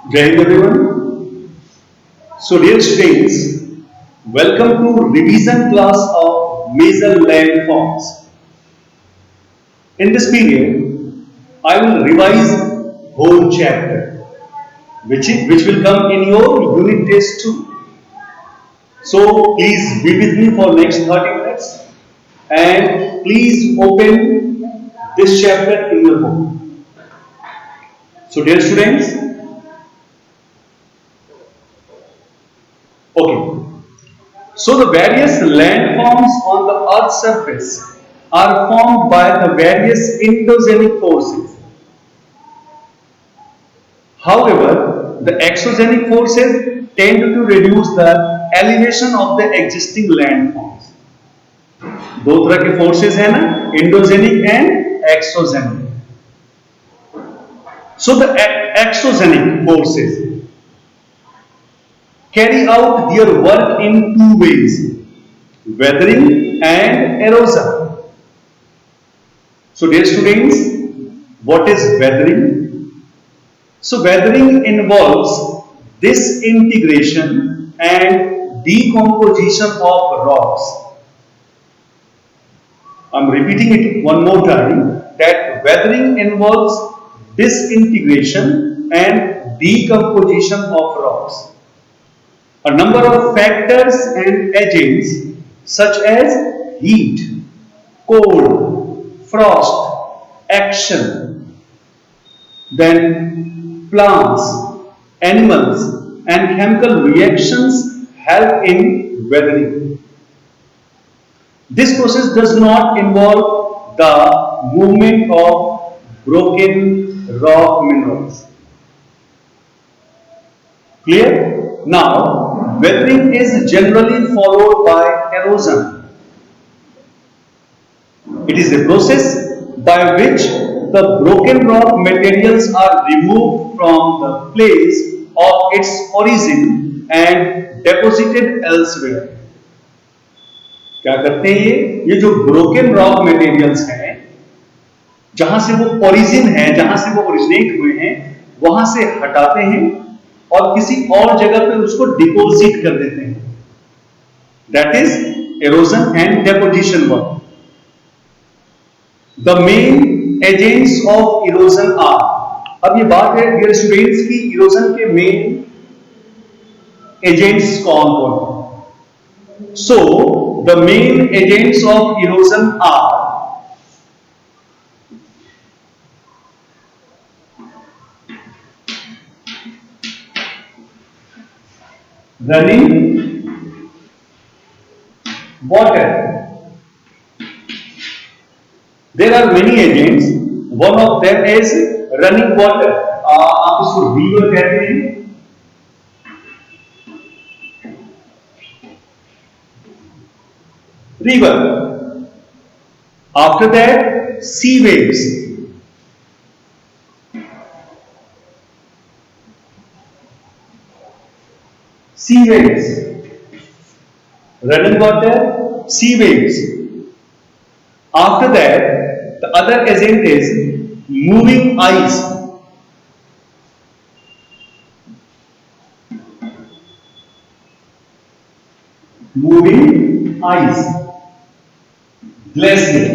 Jai Hind everyone. So dear students, welcome to revision class of major landforms. In this period, I will revise whole chapter, which will come in your unit test too. So please be with me for next 30 minutes and please open this chapter in your book. So dear students, okay. So the various landforms on the Earth's surface are formed by the various endogenic forces. However, the exogenic forces tend to reduce the elevation of the existing landforms. दो तरह के forces हैं ना, endogenic and exogenic. So the exogenic forces carry out their work in two ways, weathering and erosion. So dear students, what is weathering? So weathering involves disintegration and decomposition of rocks. I'm repeating it one more time that weathering involves disintegration and decomposition of rocks. A number of factors and agents such as heat, cold, frost, action, then plants, animals and chemical reactions help in weathering. This process does not involve the movement of broken rock minerals. Clear? Now, weathering is generally followed by erosion. It is a process by which the broken rock materials are removed from the place of its origin and deposited elsewhere. क्या करते हैं ये जो broken rock materials हैं, जहां से वो origin है, जहां से वो ओरिजिनेट हुए हैं, वहां से हटाते हैं और किसी और जगह पे उसको डिपोजिट कर देते हैं. That is erosion and deposition work. The main agents of erosion are. अब ये बात है डियर स्टूडेंट्स की इरोजन के मेन एजेंट्स कौन कौन. So the main agents of erosion are running water. There are many agents. One of them is running water. आप इसको river कहते हैं. River. After that, sea waves. Sea waves. Running water, sea waves. After that, the other agent is moving ice. Moving ice. Glacier.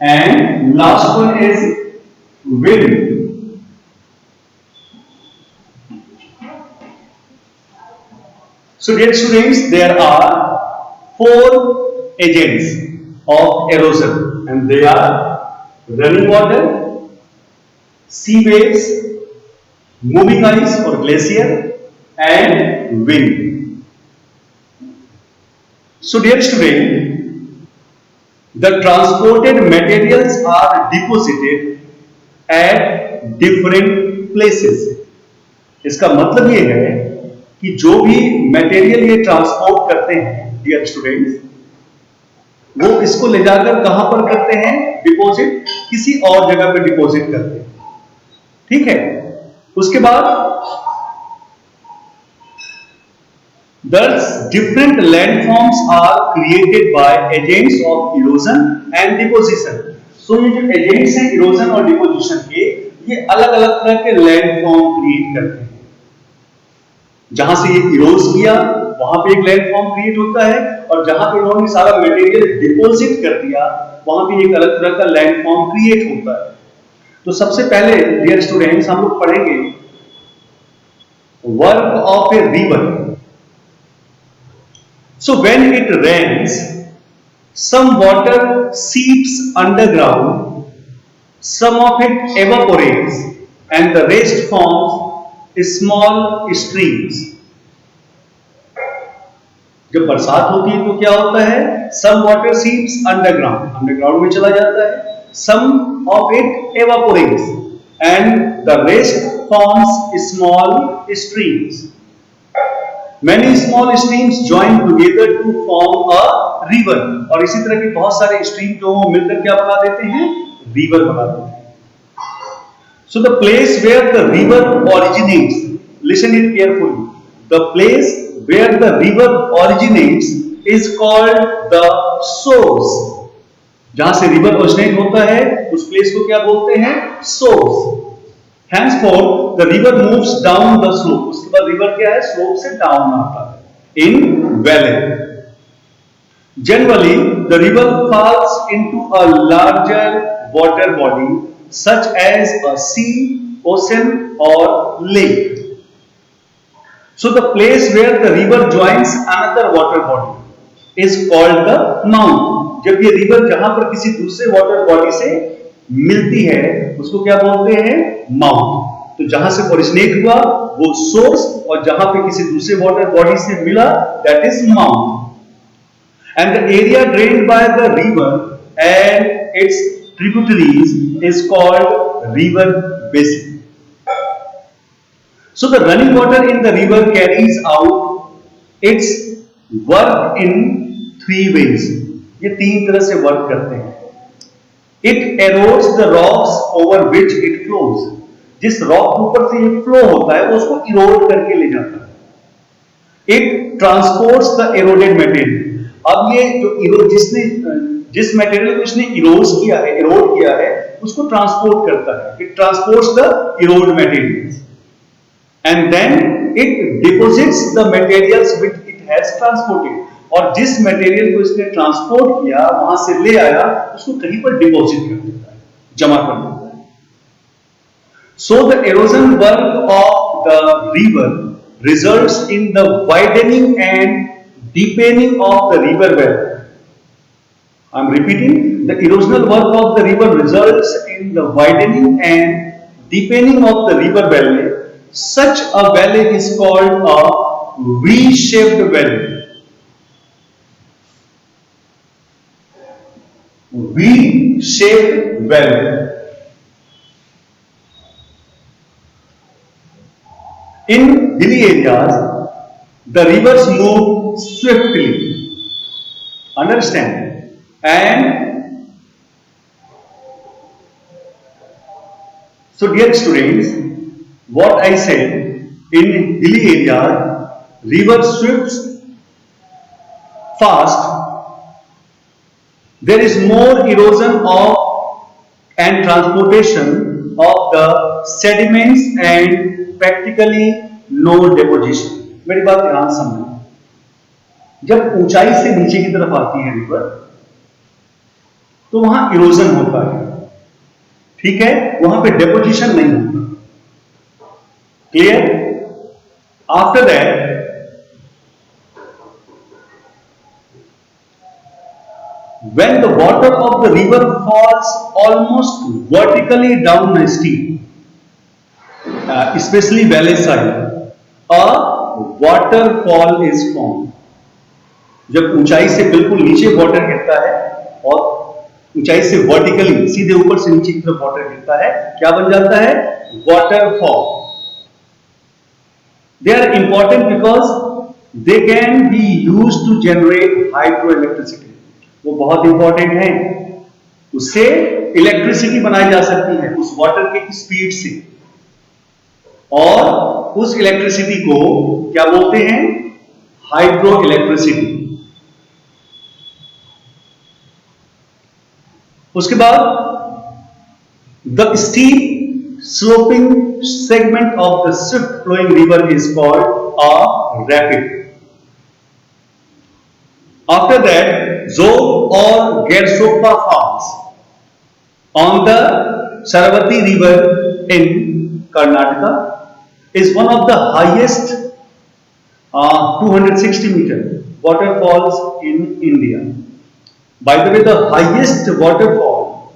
And last one is wind. So dear students, there are four agents of erosion and they are running water, sea waves, moving ice or glacier and wind. So dear student, the transported materials are deposited at different places. इसका मतलब ये है कि जो भी material ये transport करते हैं डियर स्टूडेंट्स, वो इसको ले जाकर कहां पर करते हैं? डिपॉजिट, किसी और जगह पे डिपॉजिट करते हैं. ठीक है. उसके बाद thus different landforms are created by agents of erosion and deposition. सो ये जो एजेंट्स हैं इरोजन और डिपोजिशन के, ये अलग अलग तरह के लैंडफॉर्म क्रिएट करते हैं। जहां से ये इरोज किया वहां पे एक लैंडफॉर्म क्रिएट होता है, और जहां पे इन्होंने सारा मटेरियल डिपॉजिट कर दिया वहां पे एक अलग तरह का लैंडफॉर्म क्रिएट होता है। तो सबसे पहले डियर स्टूडेंट्स हम लोग पढ़ेंगे work of a river. So when it rains, some water seeps underground, some of it evaporates, and the rest forms small streams. जब बरसात होती है तो क्या होता है? some water seeps underground, underground में चला जाता है, some of it evaporates, and the rest forms small streams. Many small streams join together to form a river. और इसी तरह के बहुत सारे स्ट्रीम जो मिलकर क्या बना देते हैं? रिवर बना देते हैं। So the place where the river originates, listen it carefully. The place where the river originates is called the source. जहां से रिवर ओरिजिनेट होता है उस प्लेस को क्या बोलते हैं? Source. Henceforth, the river moves down the slope. उसके बाद रिवर क्या है? स्लोप से डाउन आता है। In valley. Generally, the river falls into a larger water body, such as a sea, ocean, or lake. So, the place where the river joins another water body is called the mount. जब ये river जहां पर किसी दूसरे water body से मिलती है उसको क्या बोलते हैं? माउंट। तो जहां से ओरिजिनेट हुआ वो सोर्स, और जहां पे किसी दूसरे वाटर बॉडी से मिला that is mount. And the area drained by the river and it's tributaries is called river basin. So the running water in the river carries out it's work in 3 ways। ये 3 तरह से work करते हैं। It erodes the rocks over which it flows. जिस rock के ऊपर से ये फ्लो होता है वो उसको इरोड करके ले जाता है। It transports the eroded material. अब ये जो जिस मटेरियल को इसने इरोड किया है उसको ट्रांसपोर्ट करता है। It transports the eroded materials, and then it deposits the materials which it has transported. और जिस मटेरियल को इसने ट्रांसपोर्ट किया वहां से ले आया उसको कहीं पर डिपॉजिट कर देता है, जमा कर देता है। So the erosion work of the river results in the widening and deepening of the river valley. I am repeating, the erosional work of the river results in the widening and deepening of the river valley. Such a valley is called a V-shaped valley. V-shaped valley. In hilly areas, the rivers move swiftly. Understand? And so, dear students, what I said, in hilly areas, river swims fast. There is more erosion and transportation of the sediments and practically no deposition. मेरी बात ध्यान समझना, जब ऊंचाई से नीचे की तरफ आती है रिवर तो वहां इरोजन होता है, ठीक है, वहां पे डेपोजिशन नहीं होता। Clear? After that when the water of the river falls almost vertically down a stream, especially valley side, a waterfall is formed. जब ऊंचाई से बिल्कुल नीचे वाटर गिरता है और ऊंचाई से वर्टिकली सीधे ऊपर से नीचे की तरफ वाटर गिरता है, क्या बन जाता है? Waterfall. They are important because they can be used to generate hydroelectricity. वो बहुत इंपॉर्टेंट है, उससे इलेक्ट्रिसिटी बनाई जा सकती है उस वाटर के स्पीड से, और उस इलेक्ट्रिसिटी को क्या बोलते हैं? Hydro electricity. उसके बाद The steep sloping segment of the swift flowing river is called a rapid. After that, Zog or Gersopa Falls on the Saravati river in Karnataka is one of the highest 260-meter waterfalls in India. By the way, the highest waterfall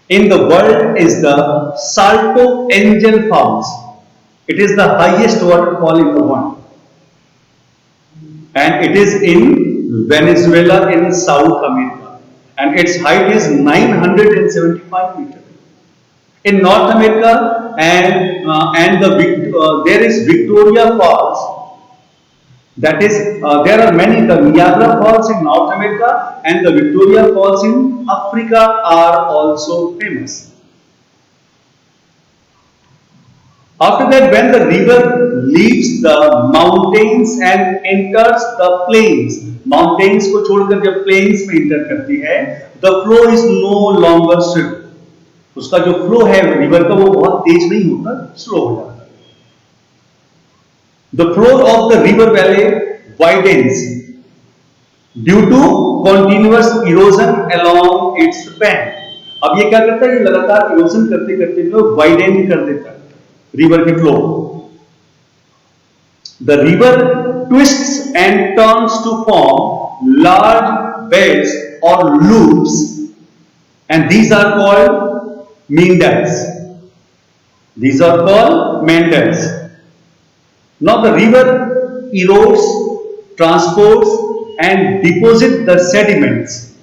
in the world is the Salto Angel Falls. It is the highest waterfall in the world, and it is in Venezuela in South America, and its height is 975 meters. In North America, there is Victoria Falls. That is, there are many. The Niagara Falls in North America and the Victoria Falls in Africa are also famous. After that, when the river leaves the mountains and enters the plains, mountains को छोड़कर जब plains में enter करती है, the flow is no longer swift. उसका जो flow है river का वो बहुत तेज नहीं होता, slow हो जाता है. The flow of the river valley widens due to continuous erosion along its bank. अब ये क्या करता है? ये लगातार erosion करते करते जो widen कर देता है river के flow. The river twists and turns to form large beds or loops, and these are called meanders. These are called meanders. Now the river erodes, transports and deposits the sediments.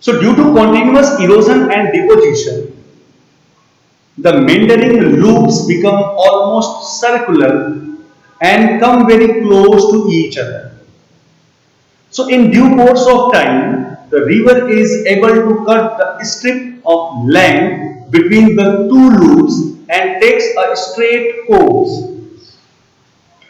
So due to continuous erosion and deposition, the meandering loops become almost circular and come very close to each other. So in due course of time, the river is able to cut the strip of land between the two loops and takes a straight course.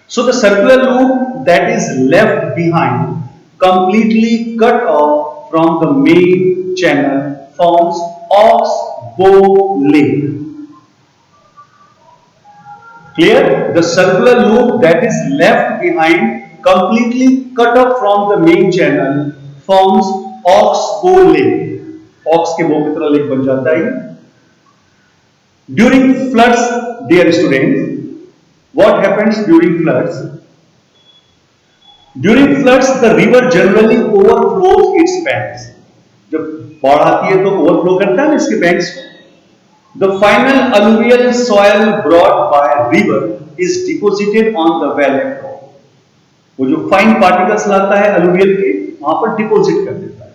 So the circular loop that is left behind, completely cut off from the main channel, forms Ox-Bow Lake. Clear? The circular loop that is left behind, completely cut off from the main channel, forms Ox-Bow Lake. Ox के bow की तरह lake बन जाता है. During floods, dear students, what happens during floods? During floods, the river generally overflows its banks. जब बाढ़ आती है तो overflow करता है ना इसके banks को. The final alluvial soil brought by a river is deposited on the valley floor. वो जो fine particles लाता है alluvial के वहां पर deposit कर देता है.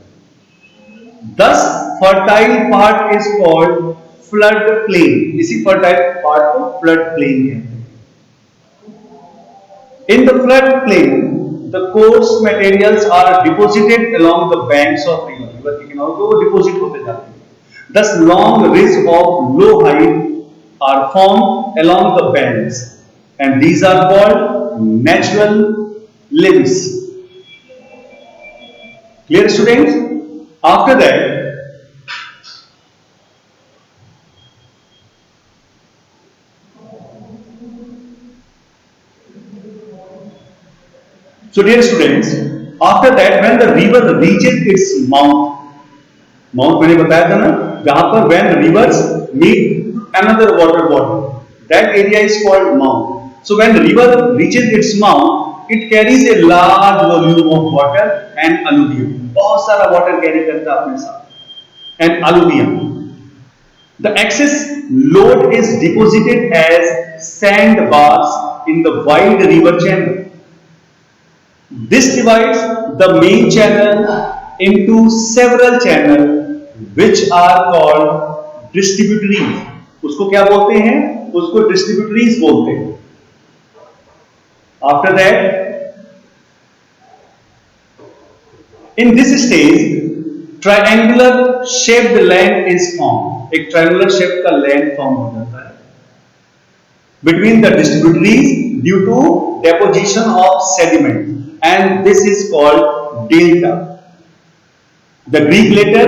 Thus, fertile part is called flood plain. इसी fertile part को flood plain कहते हैं. In the flood plain, the coarse materials are deposited along the banks of river. River के किनारों पे वो deposit होते जाते हैं. Thus, long ridges of low height are formed along the banks, and these are called natural levees. Clear, students? After that, so dear students, after that, when the river reaches its mouth मैंने बताया था ना, जहां पर when rivers meet another water body, that area is called mouth. So when the river reaches its mouth, it carries a large volume of water and alluvium. बहुत सारा water carry करता है अपने साथ. And alluvium. The excess load is deposited as sandbars in the wide river channel. This divides the main channel into several channels which are called distributaries. उसको क्या बोलते हैं? उसको distributaries बोलते हैं. After that, in this stage, triangular shaped land is formed. एक triangular shape का land form हो जाता है between the distributaries due to deposition of sediment, and this is called delta. The Greek letter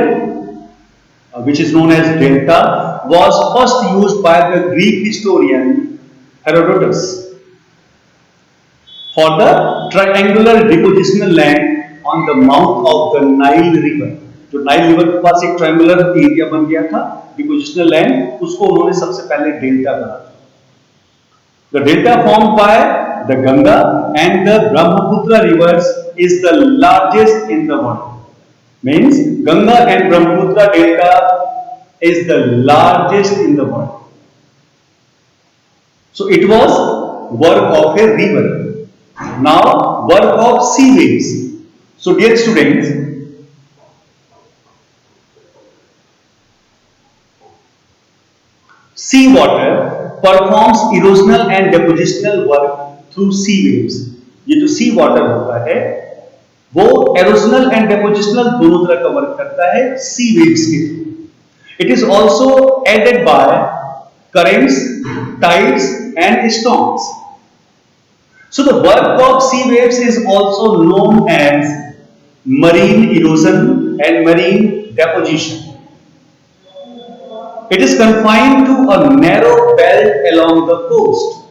which is known as delta, was first used by the Greek historian Herodotus for the triangular depositional land on the mouth of the Nile River. जो Nile river के पास एक triangular area बन गया था depositional land, उसको उन्होंने सबसे पहले डेल्टा कहा। The delta formed by the Ganga and the Brahmaputra rivers is the largest in the world. Means Ganga and Brahmaputra delta is the largest in the world. So it was work of a river. Now work of sea waves. So dear students, sea water performs erosional and depositional work through sea waves. ये जो sea water होता है वो erosional and depositional दोनों तरह का work करता है sea waves के through. It is also aided by currents, tides and storms. So the work of sea waves is also known as marine erosion and marine deposition. It is confined to a narrow belt along the coast.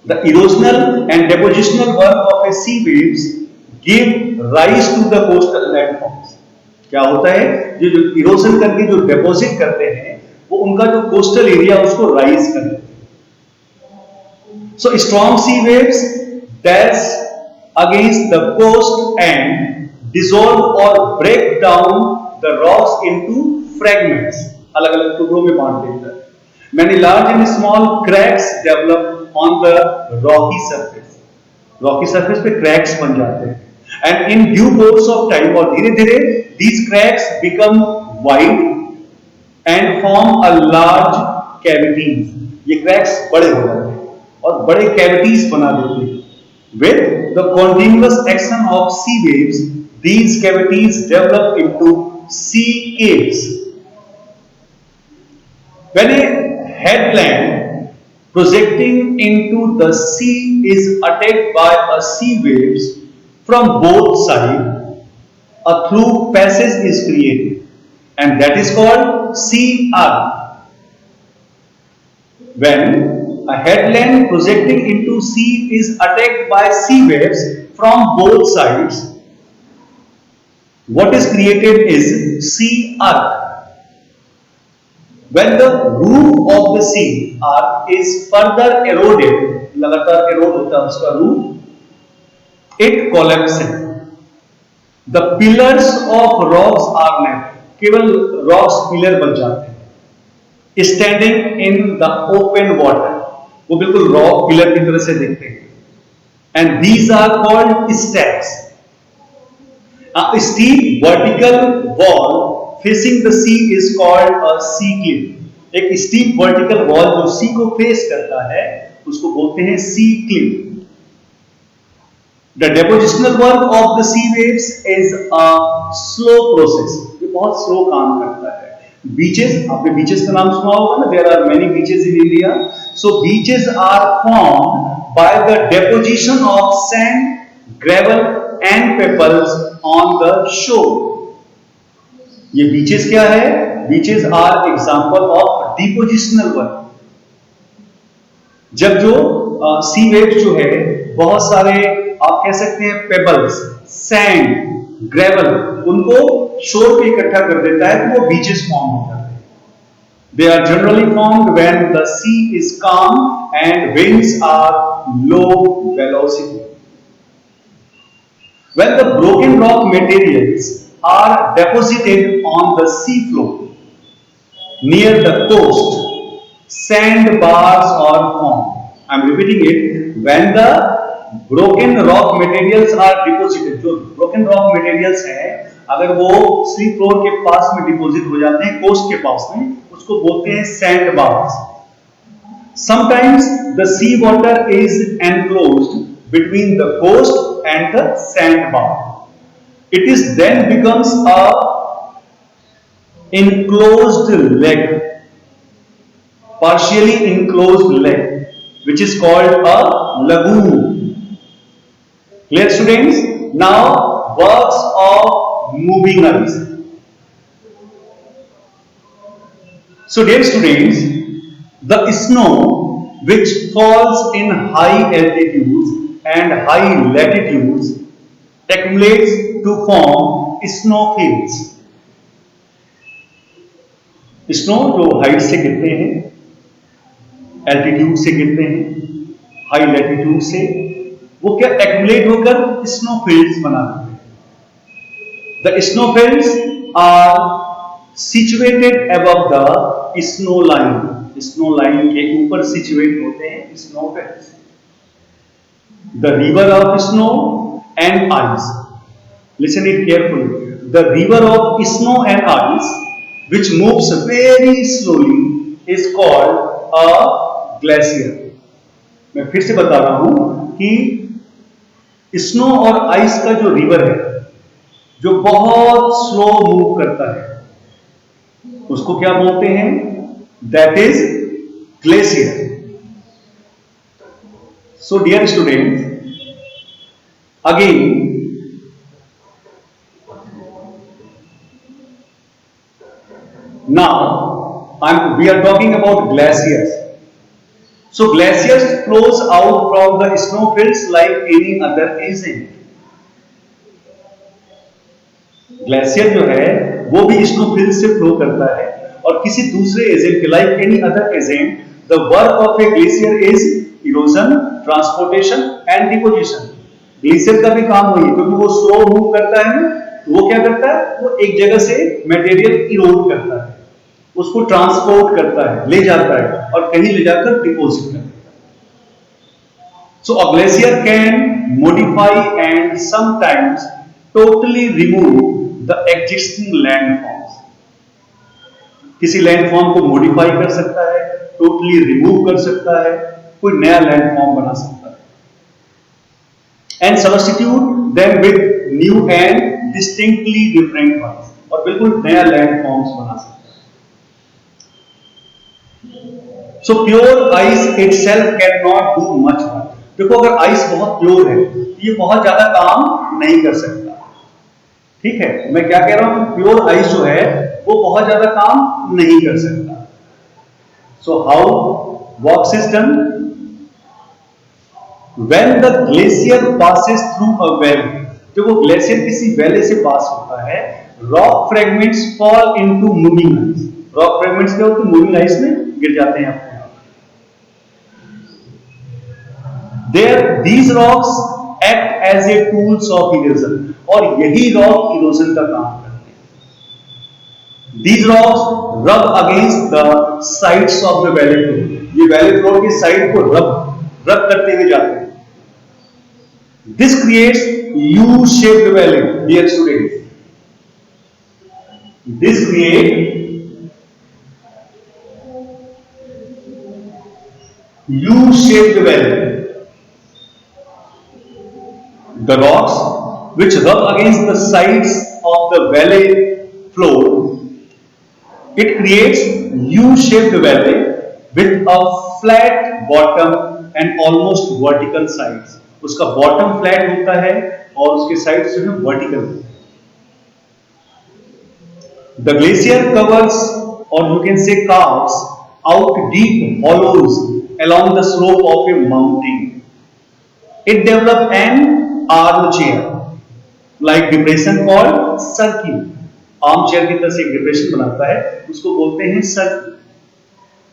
The erosional and depositional work of a sea waves give rise to the coastal landforms. क्या होता है, जो erosion करके जो deposit करते हैं वो उनका जो कोस्टल एरिया उसको राइज कर देते हैं. So strong sea waves dash against the coast and dissolve or break down the rocks into fragments. अलग अलग टुकड़ों में बांट देता है. Many large and small cracks develop on the rocky surface. Rocky surface पे cracks बन जाते हैं. And in due course of time और धीरे धीरे these cracks become wide and form a large cavities. ये cracks बड़े हो जाते हैं और बड़े cavities बना देते हैं. With the continuous action of sea waves, these cavities develop into sea caves. When a headland projecting into the sea is attacked by a sea waves from both sides, a through passage is created, and that is called sea arc. When a headland projecting into sea is attacked by sea waves from both sides, what is created is sea arc. When the roof of the sea arc is further eroded, लगातार erode होता है उसका roof, it collapses. The pillars of rocks are left. केवल rocks pillar बन जाते हैं. Standing in the open water, वो बिल्कुल rock pillar की तरह से दिखते हैं. And these are called stacks. A steep vertical wall facing the sea is called a sea cliff. एक steep vertical wall जो sea को face करता है उसको बोलते हैं sea cliff. The depositional work of the sea waves is a slow process. ये बहुत slow काम करता है. Beaches, आपने beaches का नाम सुना होगा ना? There are many beaches in India. So beaches are formed by the deposition of sand, gravel and pebbles on the shore. ये बीचेस क्या है? Beaches are example of depositional work. जब जो सी वेव्स जो है बहुत सारे आप कह सकते हैं पेबल्स, सैंड, ग्रेवल उनको शोर पे इकट्ठा कर देता है तो वो बीचेस फॉर्म हो जाते हैं. They are generally formed when the sea is calm and winds are low velocity. When the broken rock materials are deposited on the sea floor near the coast, sandbars are formed. I am repeating it. When the broken rock materials are deposited, जो broken rock materials हैं, अगर वो sea floor के पास में deposit हो जाते हैं, coast के पास में, उसको बोलते हैं sandbars. Sometimes the sea water is enclosed between the coast and the sandbar. It is then becomes a enclosed lake, partially enclosed lake, which is called a lagoon. Clear students? Now works of moving ice. So dear students, the snow which falls in high altitudes and high latitudes accumulates to form snowfields. Snow जो height से गिरते हैं, altitude से गिरते हैं, high latitude से, वो क्या एक्यूमुलेट होकर स्नोफील्ड्स बना देते हैं। The snowfields are situated above the snow line, snow line के ऊपर सिचुएट होते हैं snowfields. The river of snow and ice, listen it carefully, the river of snow and ice which moves very slowly is called a glacier. मैं फिर से बता रहा हूं कि स्नो और आइस का जो रिवर है, जो बहुत स्लो मूव करता है, उसको क्या बोलते हैं? That is glacier. So dear students, again now we are talking about glaciers. So glaciers flows out from the snowfields like any other agent. Glacier जो है वो भी स्नोफील्ड से फ्लो करता है और किसी दूसरे एजेंट के, like any other agent, the work of A glacier is erosion, transportation and deposition. Glacier का भी काम वही है, क्योंकि वो स्लो मूव करता है ना, तो वो क्या करता है? वो एक जगह से मटेरियल इरोड करता है, उसको ट्रांसपोर्ट करता है, ले जाता है और कहीं ले जाकर डिपोजिट करता है। So a glacier can modify and sometimes totally remove the existing landforms. किसी लैंडफॉर्म को मॉडिफाई कर सकता है, टोटली रिमूव कर सकता है, कोई नया लैंडफॉर्म बना सकता है, and substitute them with new and distinctly different ones, और बिल्कुल नया लैंडफॉर्म्स बना सकता है। So pure ice itself cannot do much work. देखो, अगर आइस बहुत प्योर है तो ये बहुत ज्यादा काम नहीं कर सकता। ठीक है, मैं क्या कह रहा हूं? प्योर आइस जो है वो बहुत ज्यादा काम नहीं कर सकता। So how works is done? When the glacier passes through a valley, जब वो ग्लेशियर किसी वैली से पास होता है, rock fragments fall into moving ice. Rock fragments क्या होते हैं? मूविंग आइस में गिर जाते हैं अपने आप। There, these rocks act as a tools of erosion, और यही रॉक इरोजन का काम करते हैं। These rocks rub against the sides of the valley floor. ये वैली फ्लोर की साइड को रब करते हुए जाते हैं। This creates U-shaped valley, dear students. This creates U-shaped valley. The rocks which rub against the sides of the valley floor, it creates U-shaped valley with a flat bottom and almost vertical sides. उसका bottom flat होता है और उसके sides जो है vertical होते हैं। The glacier covers, or you can say carves out deep hollows along the slope of a mountain. It develops an armchair like depression called circle. Armchair की तरह से एक डिप्रेशन बनाता है, उसको बोलते हैं circle.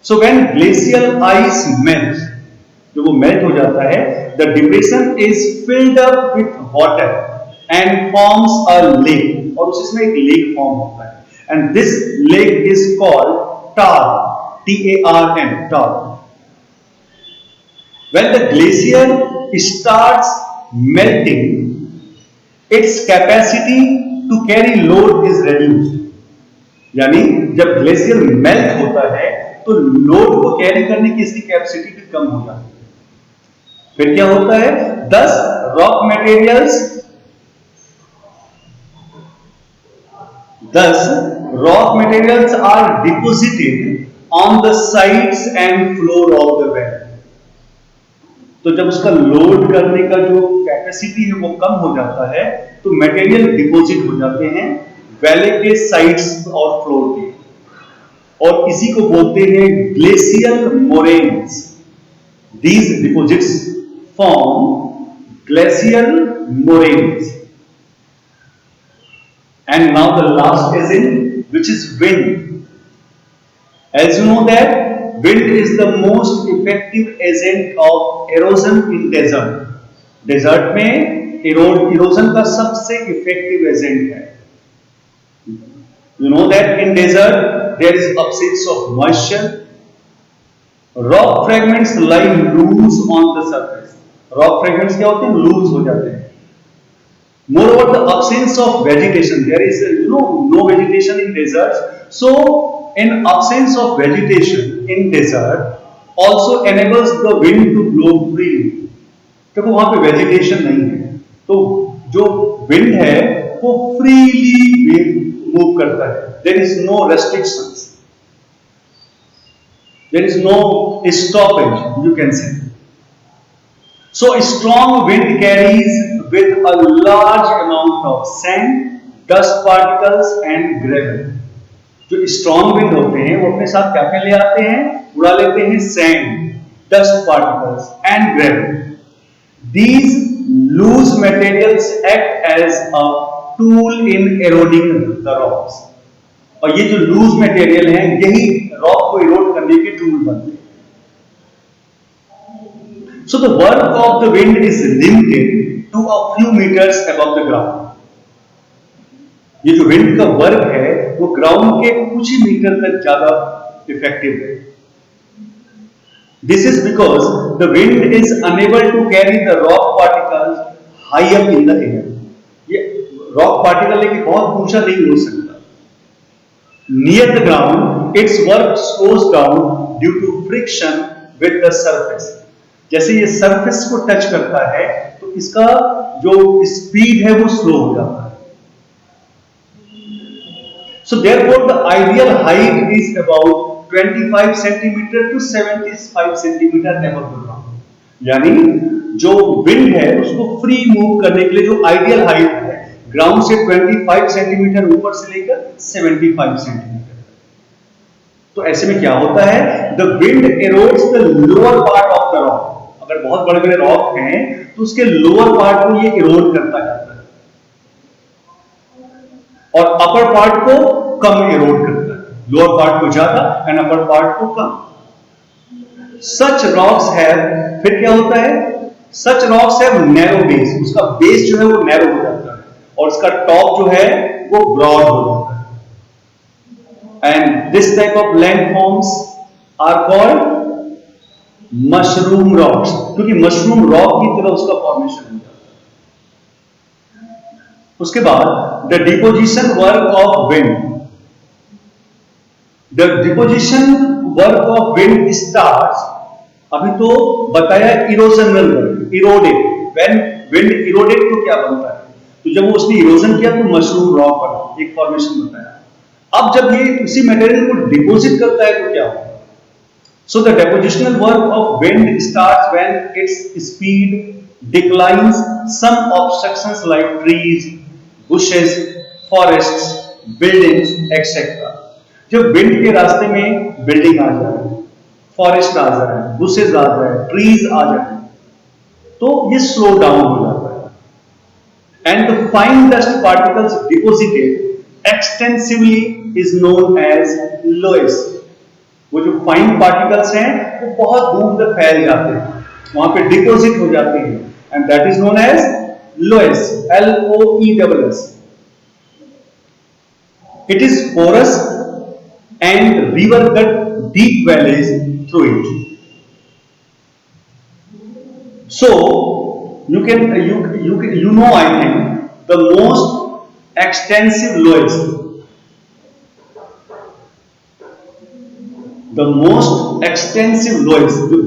So when glacial ice melts, जब वो मेल्ट हो जाता है, the depression is filled up with water and forms a lake, और उसमें एक लेक फॉर्म होता है, and this lake is called tarn, T-A-R-N, tarn. When the glacier starts melting, its capacity to carry load is reduced. यानी जब glacier melt होता है तो लोड को कैरी करने की इसकी कैपेसिटी भी कम हो जाती है। फिर क्या होता है? Thus rock materials are deposited on the sides and floor of the valley. तो जब उसका लोड करने का जो कैपेसिटी है वो कम हो जाता है, तो मटेरियल डिपॉजिट हो जाते हैं वैली के साइड्स और फ्लोर पे। और इसी को बोलते हैं glacial moraines. These deposits form glacial moraines. And now the last agent, which is wind. As you know that wind is the most effective agent of erosion in desert. Desert में erosion का सबसे effective agent है. You know that in desert there is absence of moisture. Rock fragments lie loose on the surface. Rock fragments क्या होते हैं? Loose हो जाते हैं. Moreover, the absence of vegetation, there is no vegetation in deserts. So, in absence of vegetation in desert, also enables the wind to blow freely. क्योंकि वहां पे vegetation नहीं है, तो जो wind है वो freely move करता है. There is no restrictions. There is no stoppage, you can say. So, a strong wind carries with a large amount of sand, dust particles and gravel. जो strong wind होते हैं वो अपने साथ क्या क्या ले आते हैं? उड़ा लेते हैं sand, dust particles and gravel. These loose materials act as a tool in eroding the rocks. और ये जो loose material हैं यही rock को erode करने के tool बनते हैं. So the work of the wind is limited to a few meters above the ground. ये जो wind का वर्क है वो ग्राउंड के कुछ ही मीटर तक ज्यादा इफेक्टिव है. This is because the wind is unable to carry the rock particles high up in the air. ये rock particle लेके बहुत ऊंचा नहीं हो सकता. Near the ground, its work slows down due to friction with the surface. जैसे ये surface को टच करता है तो इसका जो स्पीड है वो स्लो हो जाता है. So therefore the ideal height is about 25 centimeter to 75 centimeter above the ground. यानी जो विंड है उसको फ्री मूव करने के लिए जो आइडियल हाइट है ग्राउंड से 25 सेंटीमीटर ऊपर से लेकर 75 सेंटीमीटर. तो ऐसे में क्या होता है? The wind erodes the lower part of the rock. अगर बहुत बड़े बड़े रॉक हैं तो उसके लोअर पार्ट को ये इरोड करता जाता है और अपर पार्ट को कम इरोड करता है. लोअर पार्ट को ज्यादा एंड अपर पार्ट को कम. सच रॉक्स हैव, फिर क्या होता है? सच रॉक्स हैव नैरो बेस. उसका बेस जो है वो नैरो हो जाता है और उसका टॉप जो है वो ब्रॉड हो जाता है. And this type of landforms are called mushroom rocks, क्योंकि मशरूम रॉक की तरह उसका फॉर्मेशन हो जाता है. उसके बाद the deposition work of wind. The deposition work of wind starts, अभी तो बताया erosional work, eroded. When wind eroded तो क्या बनता है? तो जब वो उसने इरोजन किया तो मशरूम रॉक बना, एक फॉर्मेशन बताया. अब जब ये उसी मटेरियल को डिपोजिट करता है तो क्या होगा? So the depositional work of wind starts when its speed declines. Some obstructions like trees, bushes, forests, buildings, etc. जब wind के रास्ते में बिल्डिंग आ जाए, फॉरेस्ट आ जाए, bushes आ जाए, trees आ जाए, तो ये स्लो डाउन हो जाता है. And the fine dust particles deposited extensively is known as loess. वो जो फाइन पार्टिकल्स हैं वो बहुत दूर तक फैल जाते हैं, वहां पे डिपोजिट हो जाते हैं and that is known as loess. LOESS. It is porous and river cut deep valleys through it. So you know I think the most extensive loess, the most extensive loess, जो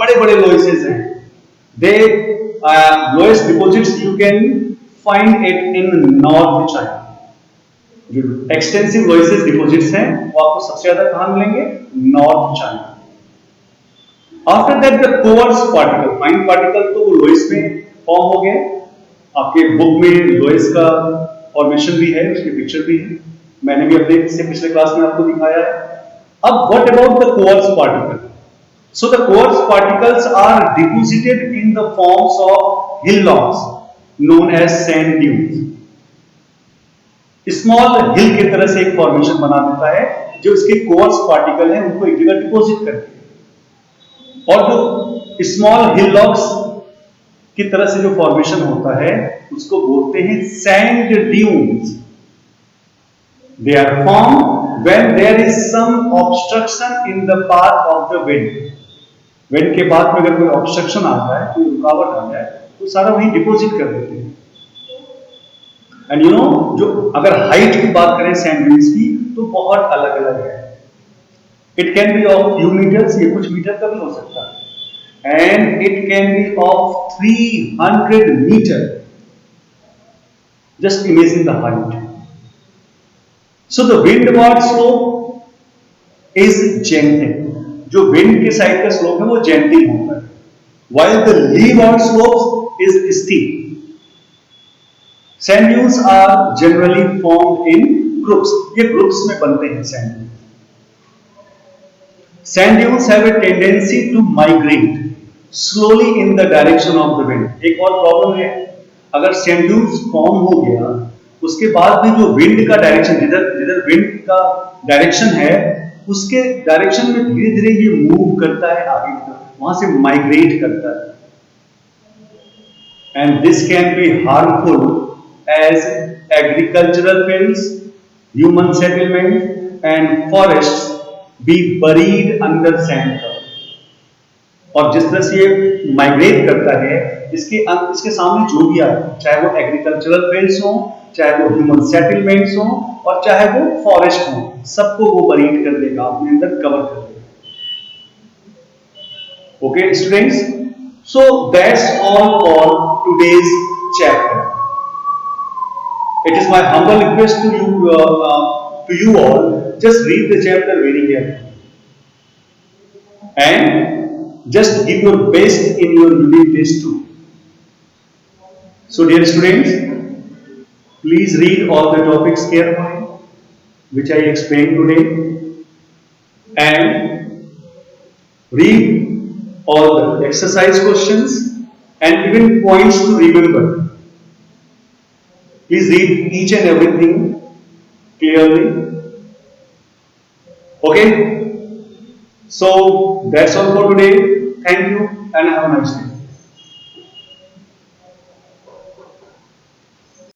बड़े बड़े loesses हैं, they loess deposits you can find it in North China. जो extensive loesses deposits हैं वो आपको सबसे ज्यादा कहां मिलेंगे? North China. After that the coarse particle, fine particle तो वो loess में फॉर्म हो गए. आपके बुक में लोएस का फॉर्मेशन भी है, उसकी पिक्चर भी है, मैंने भी अपने से पिछले क्लास में आपको दिखाया है. अब what about the quartz particle? So the quartz particles are deposited in the forms of hillocks known as sand dunes. Small hill की तरह से एक फॉर्मेशन बना देता है जो इसके क्वार्ट्ज पार्टिकल हैं उनको एक जगह डिपॉजिट करते हैं, और जो स्मॉल हिल लॉक्स की तरह से जो फॉर्मेशन होता है उसको बोलते हैं sand dunes. They are form when there is some obstruction in the path of the wind. Wind के पाथ में अगर कोई ऑब्स्ट्रक्शन आता है, कोई रुकावट आ जाए तो सारा वहीं डिपॉजिट कर देते हैं. एंड यू नो, जो अगर हाइट की बात करें सैंड ड्यून्स की तो बहुत अलग अलग है. It can be of few meters, ये कुछ मीटर का भी हो सकता है, and it can be of 300 meter. Just imagine the height. So the windward slope is gentle. जो wind के साइड का स्लोप है वो gentle होता है, while the leeward slope is steep. Sand dunes are generally formed in groups. ये groups में बनते हैं sand dunes. Sand dunes have a tendency to migrate slowly in the direction of the wind. एक और problem है, अगर sand dunes form हो गया उसके बाद भी जो विंड का डायरेक्शन, जिधर जिधर विंड का डायरेक्शन है उसके डायरेक्शन में धीरे धीरे ये मूव करता है आगे की तरफ, वहां से माइग्रेट करता है. And this can be harmful as agricultural fields, human settlement and forests be buried under sand cover. और जिस तरह से ये माइग्रेट करता है इसके सामने जो भी आए, चाहे वो एग्रीकल्चरल फील्ड्स हो, चाहे वो ह्यूमन सेटलमेंट्स हो, और चाहे वो फॉरेस्ट हो, सबको वो बरीड कर देगा, अपने अंदर कवर कर देगा. Okay students, so that's all for today's chapter. It is my humble request to you all, just read the chapter very carefully and just give your best in your unit test too. So dear students, please read all the topics carefully which I explained today, and read all the exercise questions and even points to remember. Please read each and everything clearly. Okay, so that's all for today. Thank you and have a nice day.